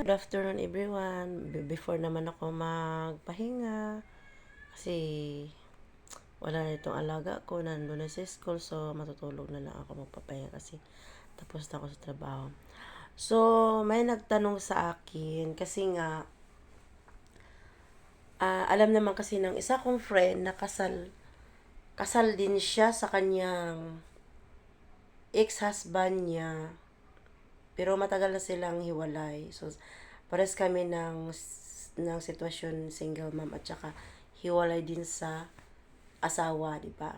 Good afternoon everyone. Before naman ako magpahinga kasi wala na itong alaga ko, nandun na sa school, so matutulog na lang ako magpapahinga kasi tapos na ako sa trabaho. So, may nagtanong sa akin kasi nga alam naman kasi ng isa kong friend na kasal din siya sa kanyang ex-husband niya, pero matagal na silang hiwalay. So, pares kami ng sitwasyon single mom at saka hiwalay din sa asawa, di ba?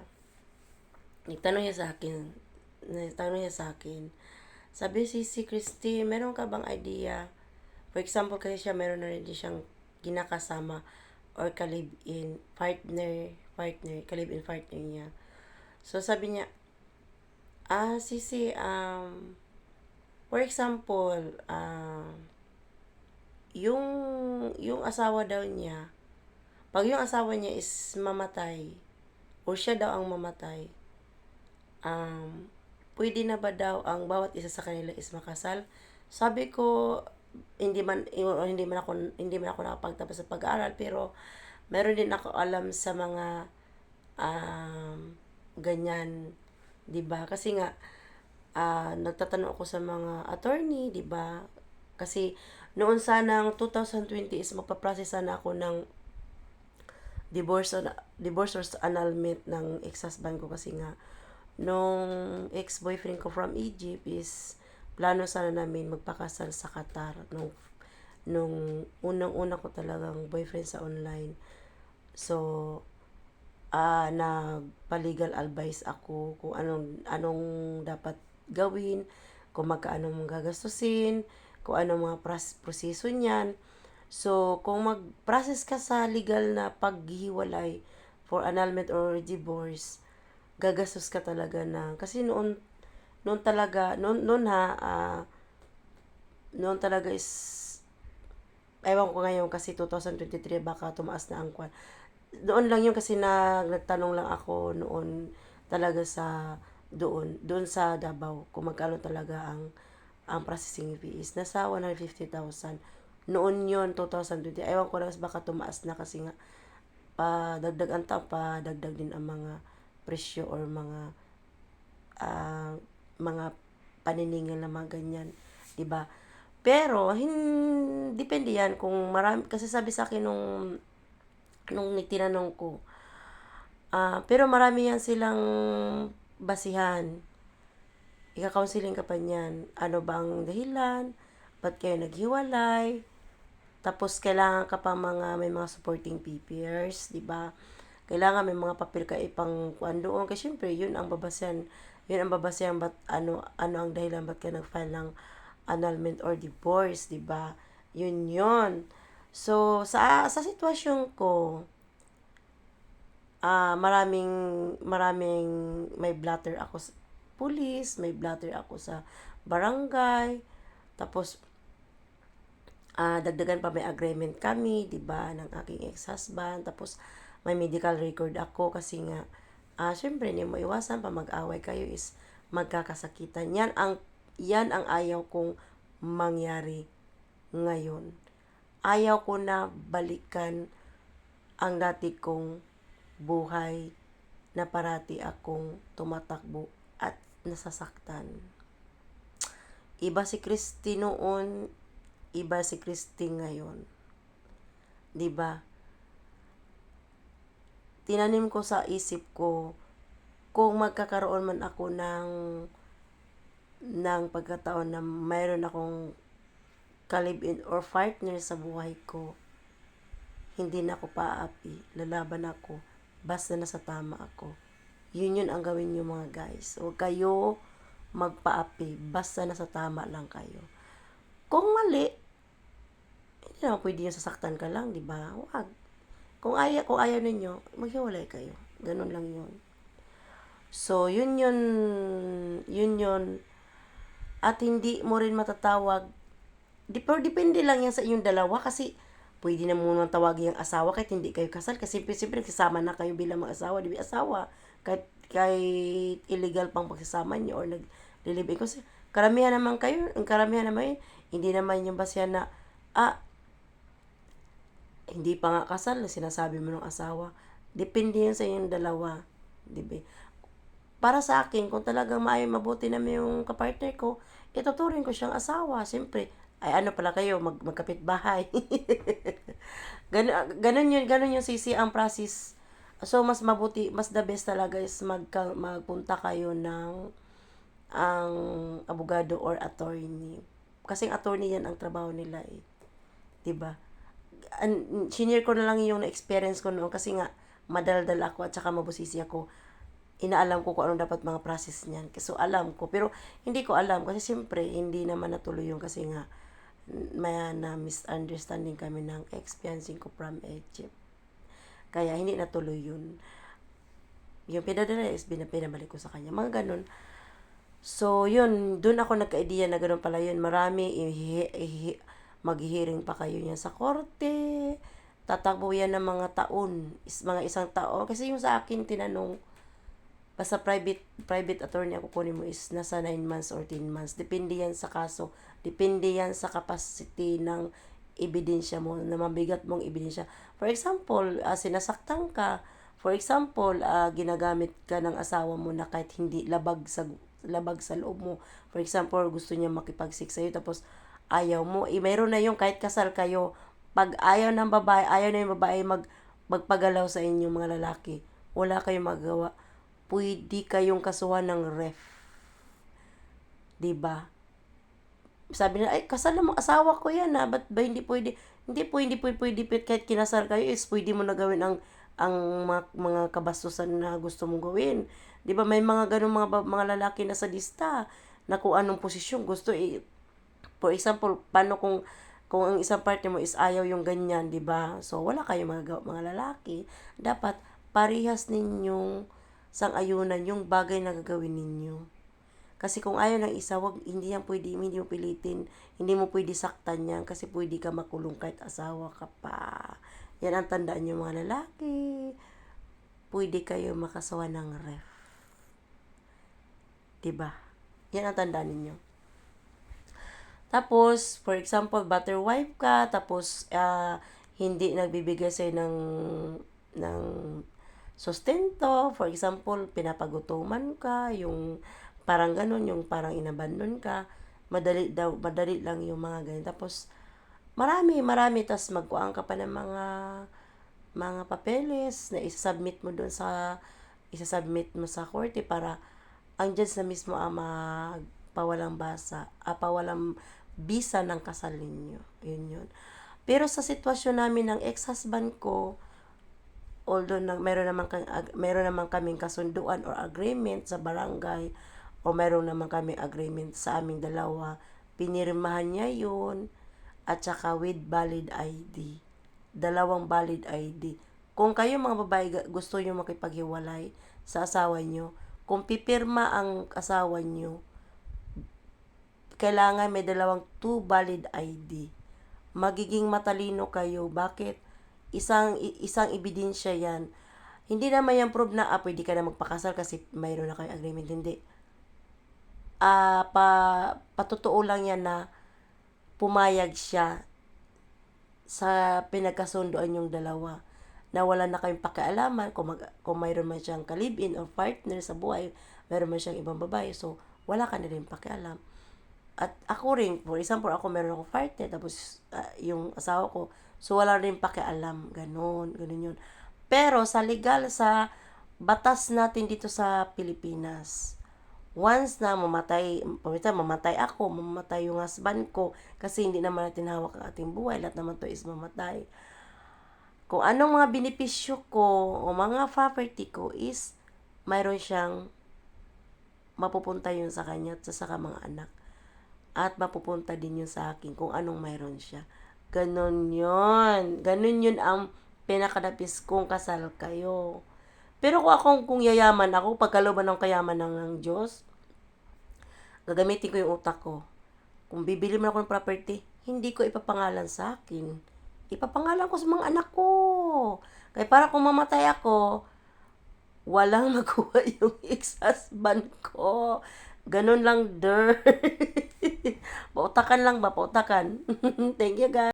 Nagtanong niya sa akin, sabi, si Christy, meron ka bang idea? For example, kasi siya meron na rin siyang ginakasama or kalib-in partner niya. So, sabi niya, sisi, for example, yung asawa daw niya, pag yung asawa niya is mamatay, o siya daw ang mamatay, pwede na ba daw ang bawat isa sa kanila is makasal? Sabi ko, hindi man ako nakapagtapos sa pag-aaral, pero meron din ako alam sa mga ganyan, 'di ba? Kasi nga nagtatanong ako sa mga attorney, 'di ba? Kasi noon sanang 2020 is magpa-process sana ako ng divorce or annulment ng ex-husband ko, kasi nga nung ex-boyfriend ko from Egypt is plano sana namin magpakasal sa Qatar nung unang-una ko talagang boyfriend sa online. So, nagpa-legal advice ako kung anong dapat gawin, kung magkaano mong gagastusin, kung anong mga proseso niyan. So, kung mag-process ka sa legal na paghiwalay for annulment or divorce, gagastos ka talaga na, kasi noon talaga, noon talaga is, ewan ko ngayon kasi 2023 baka tumaas na ang kwan. Doon lang yun kasi nagtanong lang ako noon talaga sa doon sa Davao kung magkano talaga ang processing fee is nasa 150,000. Noon yun, 2020. Ewan ko lang, baka tumaas na kasi nga dagdag ang pa dagdag din ang mga presyo or mga paniningil na mga ganyan, 'di ba? Pero depende yan kung marami, kasi sabi sa akin nung tinanong ko, pero marami yan silang basihan. Ika-counseling ka pa niyan. Ano bang dahilan? Ba't kayo naghiwalay? Tapos, kailangan ka pa may mga supporting papers, di ba? Kailangan may mga papel ka ipang kuan doon. Kasi, syempre, yun ang babasehan, ano ang dahilan ba't ka nag-file ng annulment or divorce, di ba? Yun. So, sa sitwasyon ko, maraming may blatter ako sa pulis, may blatter ako sa barangay, tapos dagdagan pa may agreement kami, 'di ba, ng aking ex-husband, tapos may medical record ako kasi nga syempre hindi mo iwasan pa mag-away kayo is magkakasakitan. Yan ang ayaw kong mangyari ngayon. Ayaw ko na balikan ang dati kong buhay na parati akong tumatakbo at nasasaktan. Iba si Christy noon, iba si Christy ngayon. 'Di ba? Tinanim ko sa isip ko, kung magkakaroon man ako ng pagkataon na mayroon akong kalib-in or partner sa buhay ko, hindi na ako paapi, lalaban ako, basta nasa tama ako. Yun ang gawin nyo mga guys. Huwag kayo magpaapi, basta nasa tama lang kayo. Kung mali, hindi naman pwede yung sasaktan ka lang, di ba? Huwag. Kung ayaw ninyo, maghiwalay kayo. Ganun lang yun. So, yun. At hindi mo rin matatawag. Pero depende lang yan sa inyong dalawa, kasi pwede na muna tawagin yung asawa kahit hindi kayo kasal, kasi siyempre kasama na kayo bilang mga asawa, di ba? Asawa, kahit illegal pang pagsasama niyo or naglilibing. Kasi karamihan naman, hindi naman yung basihan na Ah, hindi pa nga kasal, sinasabi mo ng asawa. Depende yan sa inyong dalawa. Di ba? Para sa akin, kung talagang mabuti naman yung kapartner ko, ituturing ko siyang asawa. Siyempre, ay ano pala kayo, magkapit bahay. Ganun yung sisi ang process. So, mas mabuti, mas the best talaga is magpunta kayo ng ang abogado or attorney. Kasi attorney yan ang trabaho nila eh. 'Di ba? Senior ko na lang yung na-experience ko noon kasi nga madaldal ako at saka mabusisi ako. Inaalam ko kung anong dapat mga process niyan. So, alam ko. Pero, hindi ko alam kasi siyempre, hindi naman natuloy yung kasi nga may na misunderstanding kami ng ex-fiancé ko from Egypt. Kaya, hindi natuloy yun. Yung pinadala is pinabalik ko sa kanya. Mga ganun. So, yun, dun ako nagka-idea na ganun pala yun. Marami, maghihiring pa kayo niya sa korte. Tatakbo yan ng mga taon, mga isang taon. Kasi yung sa akin, tinanong, basta private attorney ako kunin mo is nasa 9 months or 10 months. Depende yan sa kaso. Depende yan sa capacity ng ebidensya mo, na mabigat mong ebidensya. For example, sinasaktan ka. For example, ginagamit ka ng asawa mo na kahit hindi labag sa loob mo. For example, gusto niya makipag-sex sa'yo tapos ayaw mo. Mayroon na yung kahit kasal kayo, pag ayaw na yung babae magpagalaw sa inyong mga lalaki, wala kayong magawa. Pwede kayong kasuhan ng ref. 'Di ba? Sabi na, ay, kasal mo, asawa ko yan ha, ba't ba hindi pwede? Hindi pwede, kahit kinasal kayo is pwede mo na gawin ang mga kabastusan na gusto mong gawin. 'Di ba may mga ganung mga lalaki na sadista na kung anong posisyon gusto for example, paano kung ang isang partner mo is ayaw yung ganyan, 'di ba? So wala kayong mga lalaki, dapat parehas ninyong sang-ayunan yung bagay na gagawin ninyo. Kasi kung ayaw ng isa, hindi yan pwede, hindi mo pilitin, hindi mo pwede saktan yan kasi pwede ka makulong kahit asawa ka pa. Yan ang tandaan nyo mga lalaki. Pwede kayo makasawa ng ref. Diba? Yan ang tandaan ninyo. Tapos, for example, butter wife ka, tapos hindi nagbibigay sa'yo ng sustento. For example, pinapagutuman ka, yung parang ganun, yung parang inabandon ka. Madali lang yung mga ganyan. Tapos, marami, tas magkuhaan ka pa ng mga papeles na isasubmit mo sa korte para ang judge na mismo ang pawalang visa ng kasal ninyo. Yun. Pero sa sitwasyon namin ng ex-husband ko, although meron naman kaming kasunduan or agreement sa barangay, o meron naman kaming agreement sa aming dalawa, pinirmahan niya yun, at saka with valid ID. Dalawang valid ID. Kung kayo mga babae gusto nyo makipaghiwalay sa asawa nyo, kung pipirma ang asawa nyo, kailangan may dalawang 2 valid ID. Magiging matalino kayo. Bakit? Isang ebidensya yan. Hindi naman yan proof na pwede ka na magpakasal kasi mayroon na kayong agreement. Hindi. Patotoo lang yan na pumayag siya sa pinagkasundoan yung dalawa, na wala na kayong pakialaman kung mayroon man siyang kalibin o partner sa buhay, mayroon man siyang ibang babae, so wala ka na rin pakialam. At ako rin, for example, ako meron akong partner, tapos yung asawa ko, so wala rin pakialam, ganun yun. Pero sa legal, sa batas natin dito sa Pilipinas, once na mamatay ako, mamatay yung husband ko, kasi hindi naman natin hawak ang ating buhay, lahat naman to is mamatay. Kung anong mga benepisyo ko o mga property ko is mayroon siyang mapupunta yun sa kanya at sa mga anak. At mapupunta din yun sa akin kung anong mayroon siya. Ganon yun. Ganon yun ang pinakanapis kung kasal kayo. Pero kung yayaman ako, pagkalooban ng kayaman ng Diyos, gagamitin ko yung utak ko. Kung bibili mo ako ng property, hindi ko ipapangalan sa akin. Ipapangalan ko sa mga anak ko. Kaya para kung mamatay ako, walang makuha yung ex-husband ko. Ganun lang, der. Pautakan lang ba? Pautakan. Thank you, guys.